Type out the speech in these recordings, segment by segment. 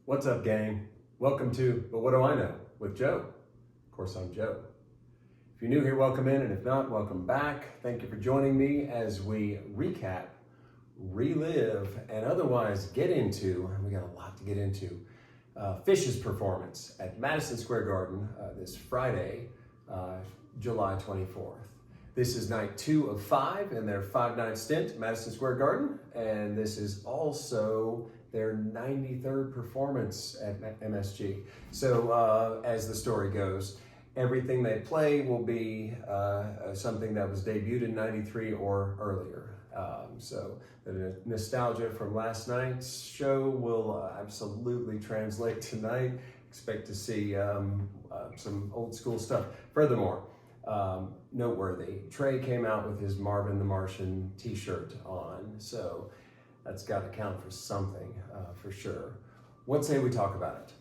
What's up, gang? Welcome to But What Do I Know with Joe. Of course, I'm Joe. If you're new here, welcome in, and if not, welcome back. Thank you for joining me as we recap, relive, and otherwise get into, and we got a lot to get into, Phish's performance at Madison Square Garden this Friday, July 24th. This is night 2 of 5 in their 5-night stint at Madison Square Garden, and this is also their 93rd performance at MSG. So as the story goes, everything they play will be something that was debuted in 93 or earlier. So the nostalgia from last night's show will absolutely translate tonight. Expect to see some old school stuff. Furthermore, noteworthy, Trey came out with his Marvin the Martian t-shirt on, so that's got to count for something, for sure. What say we talk about it?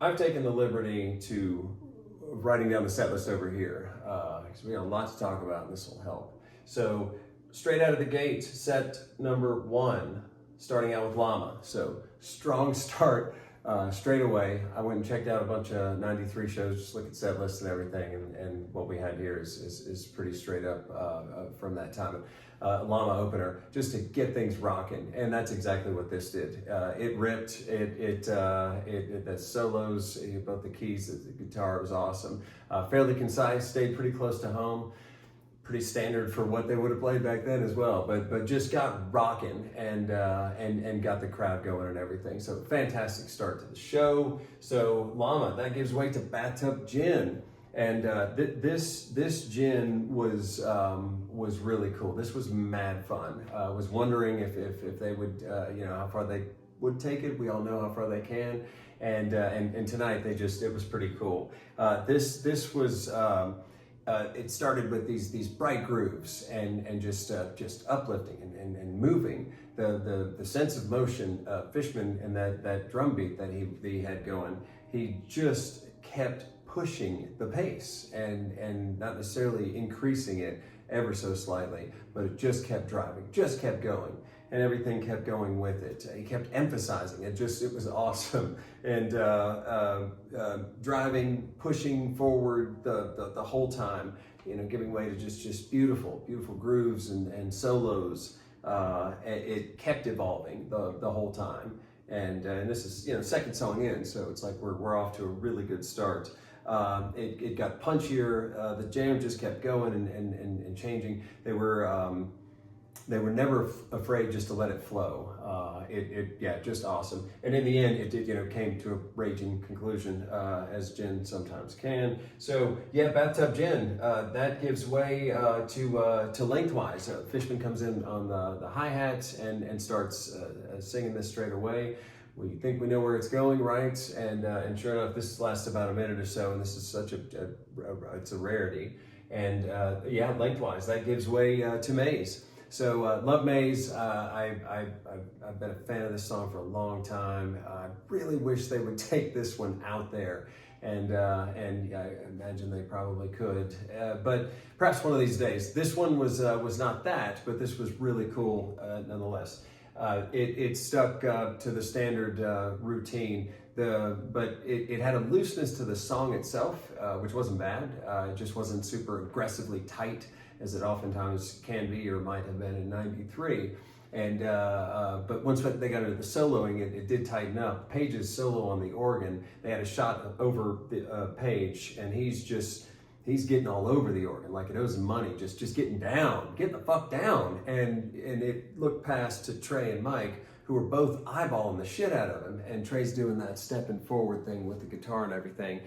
I've taken the liberty to writing down the set list over here, because we got a lot to talk about and this will help. So straight out of the gate, set number 1, starting out with Llama. So strong start straight away. I went and checked out a bunch of 93 shows, just look at set lists and everything, and what we had here is pretty straight up from that time. Llama opener, just to get things rocking, and that's exactly what this did. It ripped. The solos, both the keys, the guitar was awesome. Fairly concise, stayed pretty close to home. Pretty standard for what they would have played back then as well, but just got rocking and got the crowd going and everything. So fantastic start to the show. So Llama, that gives way to Bathtub Gin. And this gin was really cool. This was mad fun. I was wondering if they would, how far they would take it. We all know how far they can. And tonight it was pretty cool. This was, it started with these bright grooves and just uplifting and moving. The sense of motion, Fishman, and that drum beat that he had going, he just kept pushing the pace and not necessarily increasing it ever so slightly, but it just kept driving, just kept going, and everything kept going with it. He kept emphasizing it. It was awesome. And driving, pushing forward the whole time, giving way to just beautiful grooves and solos. It kept evolving the whole time. And this is second song in, so it's like we're off to a really good start. It got punchier. The jam just kept going and changing. They were never afraid just to let it flow. Just awesome. And in the end, it came to a raging conclusion, as gin sometimes can. So yeah, Bathtub Gin, that gives way to Lengthwise. Fishman comes in on the hi-hat and starts singing this straight away. We think we know where it's going, right? And sure enough, this lasts about a minute or so, and this is such it's a rarity. And Lengthwise, that gives way to Maze. So love Maze. I've been a fan of this song for a long time. I really wish they would take this one out there, and I imagine they probably could. But perhaps one of these days. This one was not that, but this was really cool nonetheless. It stuck to the standard routine, but it had a looseness to the song itself, which wasn't bad. It just wasn't super aggressively tight, as it oftentimes can be or might have been in 93. And but once they got into the soloing, it did tighten up. Page's solo on the organ, they had a shot over the Page, and he's getting all over the organ like it owes him money, just getting the fuck down. And it looked past to Trey and Mike, who were both eyeballing the shit out of him. And Trey's doing that stepping forward thing with the guitar and everything.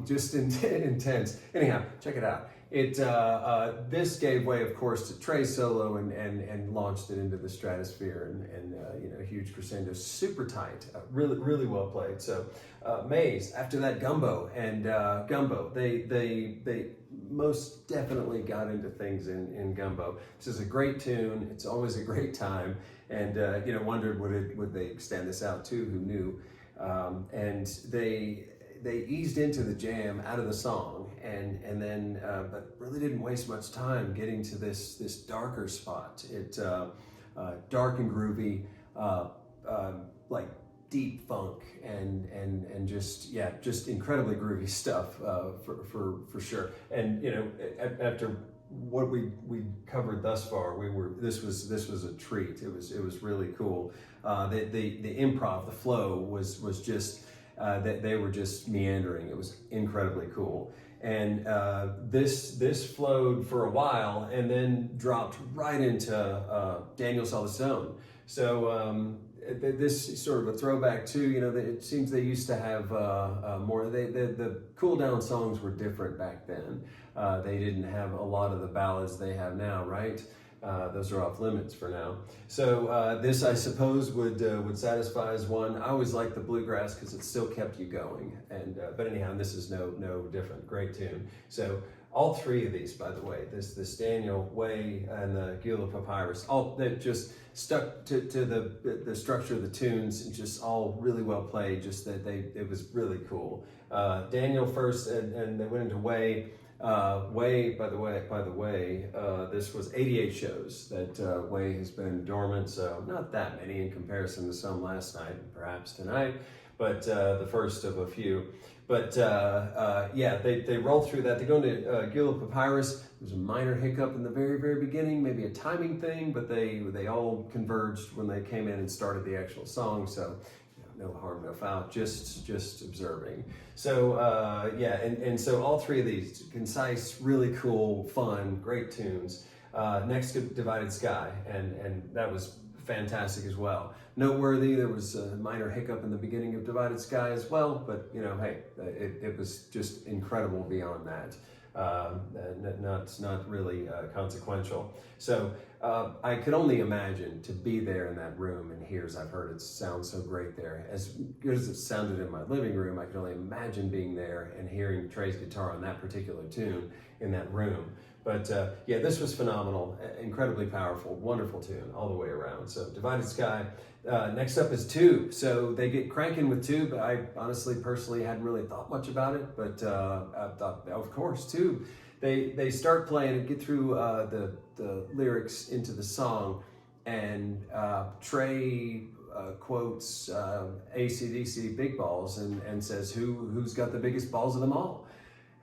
Just intense. Anyhow, check it out. This gave way, of course, to Trey's solo and launched it into the stratosphere and a huge crescendo, super tight, really well played. So Maze, after that, Gumbo, and Gumbo, they most definitely got into things in Gumbo. This is a great tune. It's always a great time, and wondered would they extend this out too? Who knew? And they eased into the jam out of the song, and then but really didn't waste much time getting to this darker spot. It dark and groovy, like deep funk and just incredibly groovy stuff for sure. And you know, after what we covered thus far, this was a treat. It was really cool. The improv, the flow was just they were just meandering. It was incredibly cool. And this flowed for a while and then dropped right into Daniel Saw the Stone. So this is sort of a throwback too. You know, it seems they used to have more. The cool down songs were different back then. They didn't have a lot of the ballads they have now, right? Those are off limits for now. So this, I suppose, would satisfy as one. I always liked the bluegrass because it still kept you going. And but anyhow, this is no different. Great tune. So all three of these, by the way, this Daniel, Way, and the Guelah Papyrus, all that just stuck to the structure of the tunes, and just all really well played. Just that it was really cool. Daniel first, and they went into Way. Way, by the way, this was 88 shows that Way has been dormant, so not that many in comparison to some last night, and perhaps tonight, but the first of a few. But yeah, they roll through that. They go into Guelah Papyrus. There's a minor hiccup in the very beginning, maybe a timing thing, but they all converged when they came in and started the actual song. So no harm, no foul, just observing. So yeah, and so all three of these, concise, really cool, fun, great tunes. Next to Divided Sky, and that was fantastic as well. Noteworthy, there was a minor hiccup in the beginning of Divided Sky as well, but you know, hey, it was just incredible beyond that. Not really consequential. So I could only imagine to be there in that room and hear, as I've heard it sounds so great there. As good as it sounded in my living room, I could only imagine being there and hearing Trey's guitar on that particular tune in that room. But yeah, this was phenomenal, incredibly powerful, wonderful tune all the way around. So Divided Sky. Next up is Tube. So they get cranking with Tube. I honestly, personally hadn't really thought much about it, but I thought, of course, Tube. They start playing and get through the lyrics into the song, and Trey quotes AC/DC Big Balls and says, who's got the biggest balls of them all?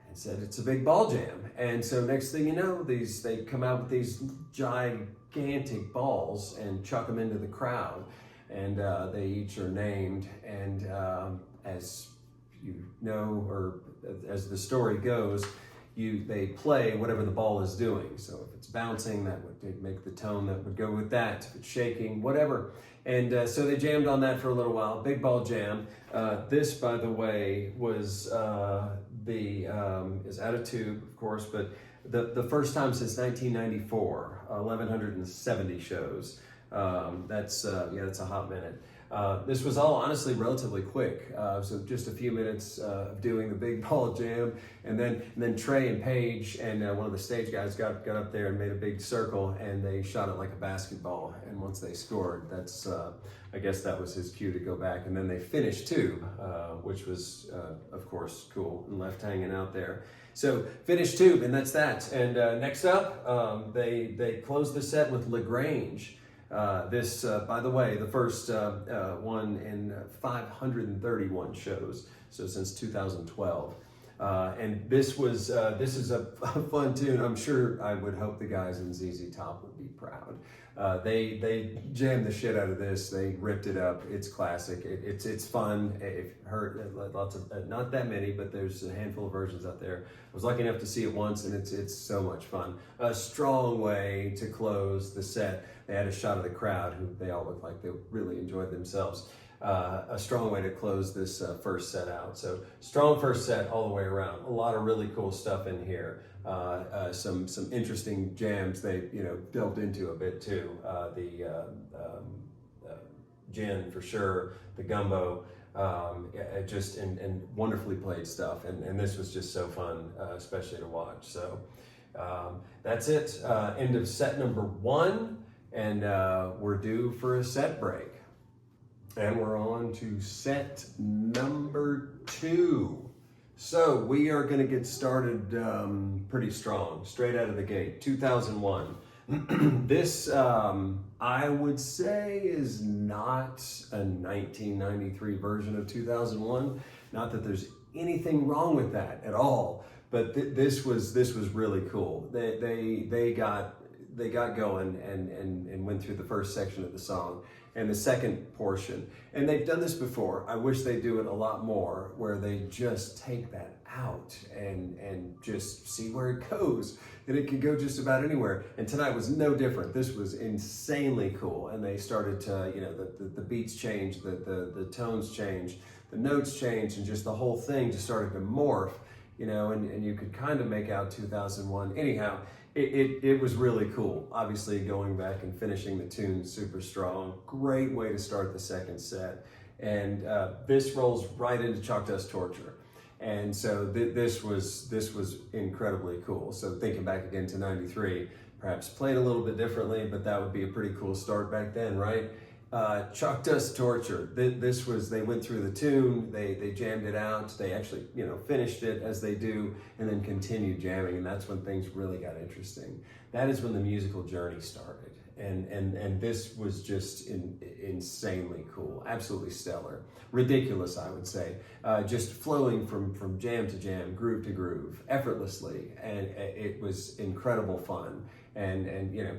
And said, it's a big ball jam. And so next thing you know, they come out with these gigantic balls and chuck them into the crowd. And they each are named, and as you know, or as the story goes, they play whatever the ball is doing. So if it's bouncing, that would make the tone that would go with that. If it's shaking, whatever. And so they jammed on that for a little while. Big ball jam. This, by the way, was is out of Tube, of course, but the first time since 1994, 1,170 shows. That's a hot minute. This was all honestly relatively quick, so just a few minutes of doing the big ball jam, and then Trey and Paige and one of the stage guys got up there and made a big circle, and they shot it like a basketball. And once they scored, that's I guess that was his cue to go back. And then they finished Tube, which was of course cool, and left hanging out there. So finished Tube, and that's that. And next up, they closed the set with Grange. This, by the way, the first one in 531 shows, so since 2012. And this is a fun tune. I'm sure, I would hope the guys in ZZ Top would be proud. They jammed the shit out of this. They ripped it up. It's classic. It's fun. I've heard lots of, not that many, but there's a handful of versions out there. I was lucky enough to see it once, and it's so much fun. A strong way to close the set. They had a shot of the crowd, who they all looked like they really enjoyed themselves. A strong way to close this first set out. So strong first set all the way around. A lot of really cool stuff in here. Some interesting jams they delved into a bit too. The Gin for sure. The Gumbo. Just and wonderfully played stuff. And this was just so fun, especially to watch. So that's it. End of set number 1. And we're due for a set break. And we're on to set number 2. So we are going to get started pretty strong, straight out of the gate. 2001. This, I would say, is not a 1993 version of 2001. Not that there's anything wrong with that at all, but this was really cool. They got going and went through the first section of the song and the second portion. And they've done this before. I wish they do it a lot more, where they just take that out and just see where it goes. And it could go just about anywhere. And tonight was no different. This was insanely cool. And they started to, the beats changed, the tones changed, the notes changed, and just the whole thing just started to morph, and you could kind of make out 2001. Anyhow, it was really cool. Obviously, going back and finishing the tune super strong. Great way to start the second set. And this rolls right into Chalkdust Torture. And so this was incredibly cool. So thinking back again to 93, perhaps played a little bit differently, but that would be a pretty cool start back then, right? Chalkdust Torture. They went through the tune, they jammed it out, they actually, finished it as they do, and then continued jamming, and that's when things really got interesting. That is when the musical journey started. And this was just insanely cool, absolutely stellar, ridiculous, I would say, just flowing from jam to jam, groove to groove, effortlessly, and it was incredible fun. And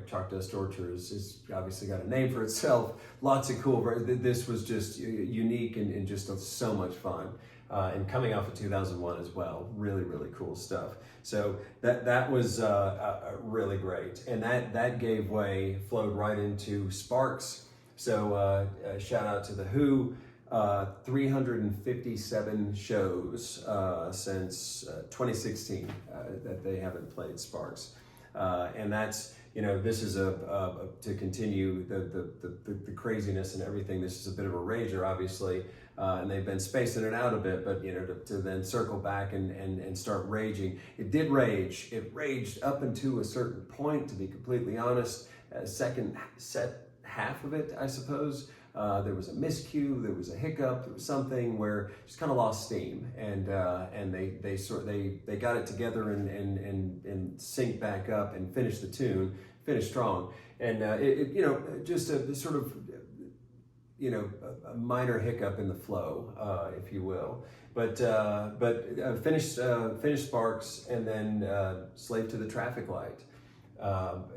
Chalkdust Torture is obviously got a name for itself. Lots of cool. This was just unique and just so much fun. And coming off of 2001 as well, really, really cool stuff. So that was really great. And that gave way, flowed right into Sparks. So shout out to The Who, 357 shows since 2016 that they haven't played Sparks. And that's, this is to continue the craziness and everything. This is a bit of a rager, obviously. And they've been spacing it out a bit, but to then circle back and start raging. It did rage. It raged up into a certain point, to be completely honest. Second set half of it, I suppose. There was a miscue, there was a hiccup, there was something where just kind of lost steam, and they got it together and synced back up and finished the tune, finished strong, and just a sort of a minor hiccup in the flow, if you will, but finished Sparks, and then Slave to the Traffic Light.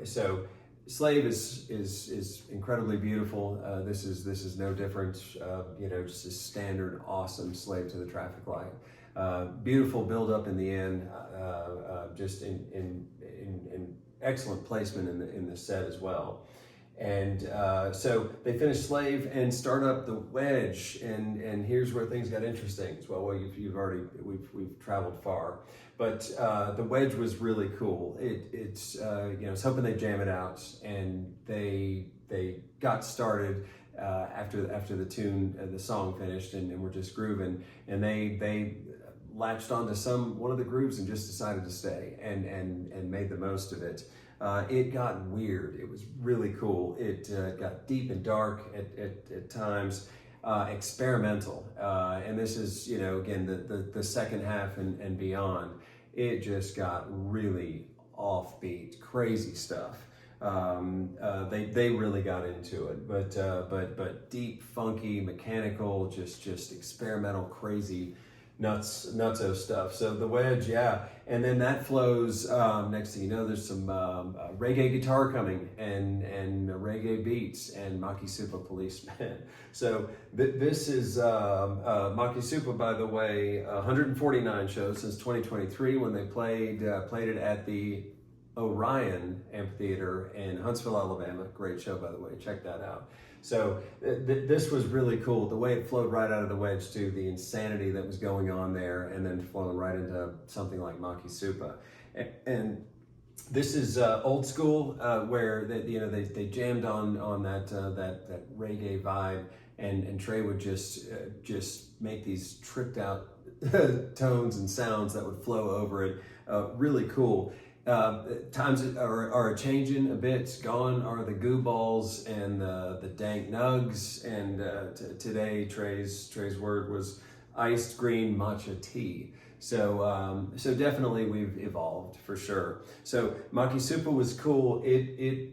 So Slave is incredibly beautiful. This is no different. Just a standard awesome Slave to the Traffic Light. Beautiful build up in the end. Just in excellent placement in the set as well. And so they finished Slave and start up the Wedge, and here's where things got interesting. Well, we've traveled far, but the Wedge was really cool. It's I was hoping they'd jam it out, and they got started after the tune, the song finished, and we're just grooving, and they latched onto one of the grooves and just decided to stay and made the most of it. It got weird. It was really cool. It got deep and dark at times, experimental. And this is, again, the second half and beyond. It just got really offbeat, crazy stuff. They really got into it, but deep, funky, mechanical, just experimental, crazy, nutso stuff. So the Wedge, yeah, and then that flows. Next thing you know, there's some reggae guitar coming and reggae beats and Makisupa Policeman. So this is Makisupa, by the way, 149 shows since 2023 when they played it at the Orion Amphitheater in Huntsville, Alabama. Great show, by the way. Check that out. So this was really cool. The way it flowed right out of the Wedge too, the insanity that was going on there, and then flowing right into something like Makisupa. And this is old school, where they jammed on that reggae vibe, and Trey would just make these tripped out tones and sounds that would flow over it. Really cool. Times are changing a bit. Gone are the goo balls and the dank nugs. And today Trey's word was iced green matcha tea. So so definitely we've evolved for sure. So Makisupa was cool. It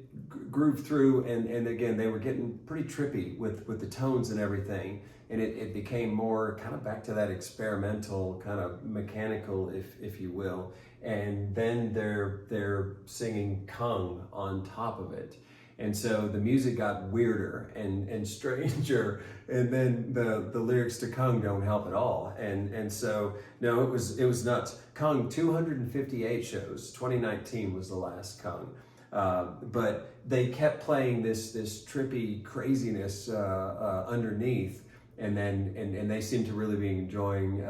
grooved through, and again they were getting pretty trippy with the tones and everything, and it became more kind of back to that experimental kind of mechanical, if you will. And then they're singing Kung on top of it. And so the music got weirder and stranger, and then the lyrics to Kung don't help at all. And so no, it was nuts. Kung, 258 shows. 2019 was the last Kung, but they kept playing this trippy craziness underneath, and then and they seem to really be enjoying.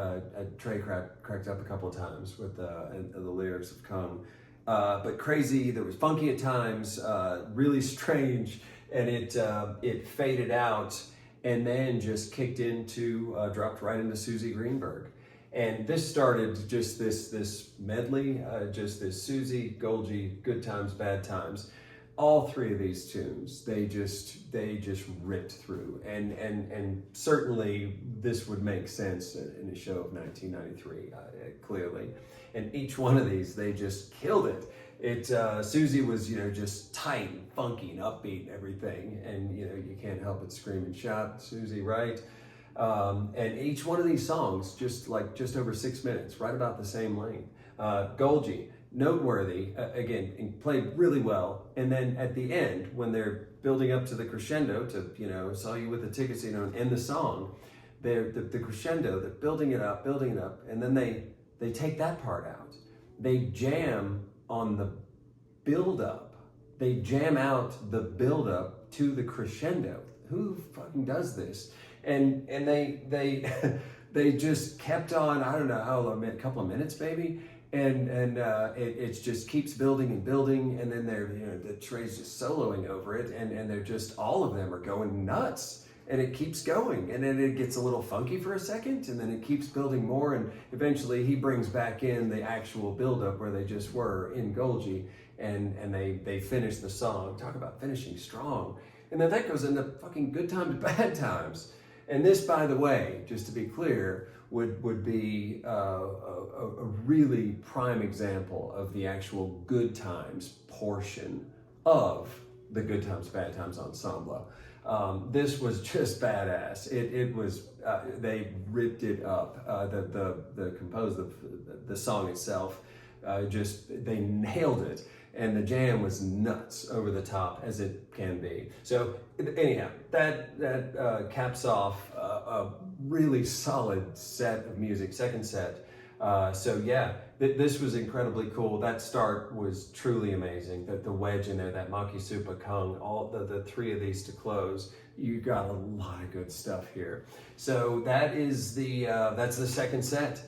Trey cracked up a couple of times with the lyrics of Kung. But crazy, there was funky at times, really strange, and it faded out and then just kicked into, dropped right into Suzy Greenberg. And this started just this medley, just this Suzy, Golgi, good times, bad times. All three of these tunes, they just ripped through, and certainly this would make sense in a show of 1993, clearly. And each one of these, they just killed it. Suzy was, just tight and funky and upbeat and everything, and you can't help but scream and shout, Suzy, right? And each one of these songs, just over 6 minutes, right about the same length. Golgi, noteworthy, again, played really well. And then at the end, when they're building up to the crescendo to, saw you with the tickets, and end the song, the crescendo, they're building it up, and then they take that part out. They jam on the build-up. They jam out the build-up to the crescendo. Who fucking does this? And they they just kept on, I don't know, a couple of minutes maybe, and it just keeps building and building, and then the Trey's just soloing over it, and they're just, all of them are going nuts. And it keeps going, and then it gets a little funky for a second, and then it keeps building more, and eventually he brings back in the actual build-up where they just were in Golgi, and they finish the song. Talk about finishing strong. And then that goes into fucking good times, bad times. And this, by the way, just to be clear, would be a really prime example of the actual good times portion of the Good Times, Bad Times ensemble. This was just badass. It was, they ripped it up. The composer, the song itself, they nailed it. And the jam was nuts, over the top as it can be. So anyhow, that caps off a really solid set of music, second set. So yeah, this was incredibly cool. That start was truly amazing. The wedge in there, that Makisupa, Kung, all the three of these to close, you got a lot of good stuff here. So that is that's the second set.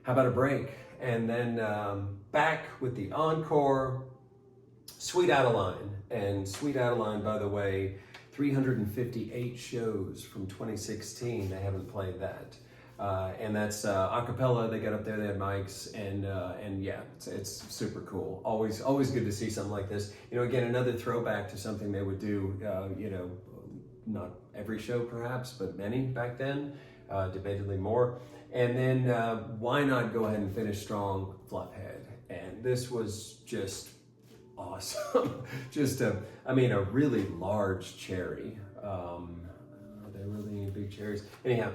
How about a break? And then back with the encore, Sweet Adeline. And Sweet Adeline, by the way, 358 shows from 2016. They haven't played that. And that's a cappella. They got up there, they had mics, and yeah, it's super cool. Always good to see something like this. Again, another throwback to something they would do, not every show perhaps, but many back then, debatedly more. And then why not go ahead and finish strong, Fluffhead? And this was just awesome. Just a really large cherry. Are there really any big cherries? Anyhow,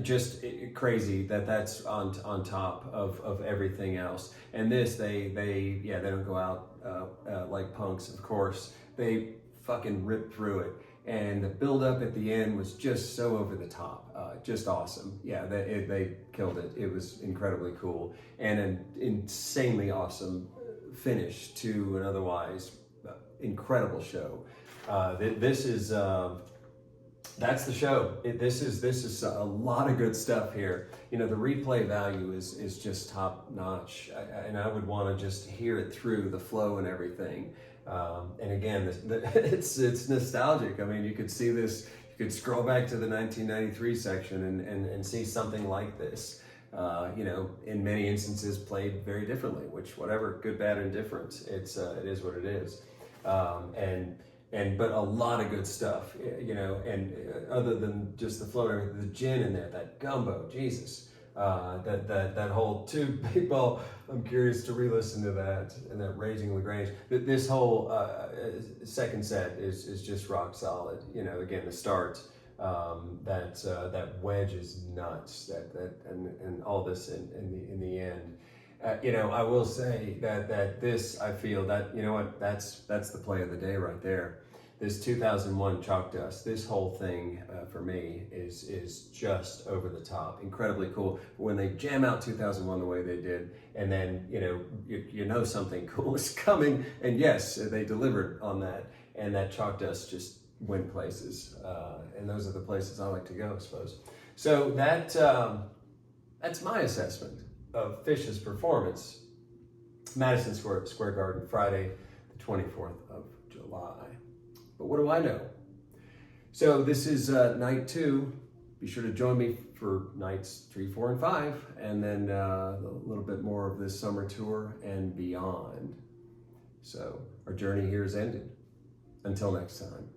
just crazy that's on top of everything else. And this, they don't go out like punks, of course. They fucking rip through it. And the build up at the end was just so over the top, just awesome. Yeah, they killed it. It was incredibly cool and an insanely awesome finish to an otherwise incredible show. This is that's the show. This is a lot of good stuff here. The replay value is just top notch, and I would want to just hear it through the flow and everything. And again, it's nostalgic. You could see this. You could scroll back to the 1993 section and see something like this. In many instances played very differently, which whatever, good, bad, and different. It is what it is. And but a lot of good stuff, you know, and other than just the flow, the gin in there, that gumbo, Jesus. That whole tube people, I'm curious to re-listen to that, and that Raging Grange. This whole second set is just rock solid. You know, again, the start, that Wedge is nuts. And all this in the end. You know, I will say that this, I feel that, you know what, that's the play of the day right there. This 2001 Chalkdust, this whole thing for me is just over the top, incredibly cool. When they jam out 2001 the way they did, and then you know something cool is coming, and yes, they delivered on that, and that Chalkdust just went places, and those are the places I like to go, I suppose. So that's my assessment of Phish's performance, Madison Square Garden, Friday, the 24th of July. But what do I know? So this is night 2. Be sure to join me for nights 3, 4, and 5, and then a little bit more of this summer tour and beyond. So our journey here is ended. Until next time.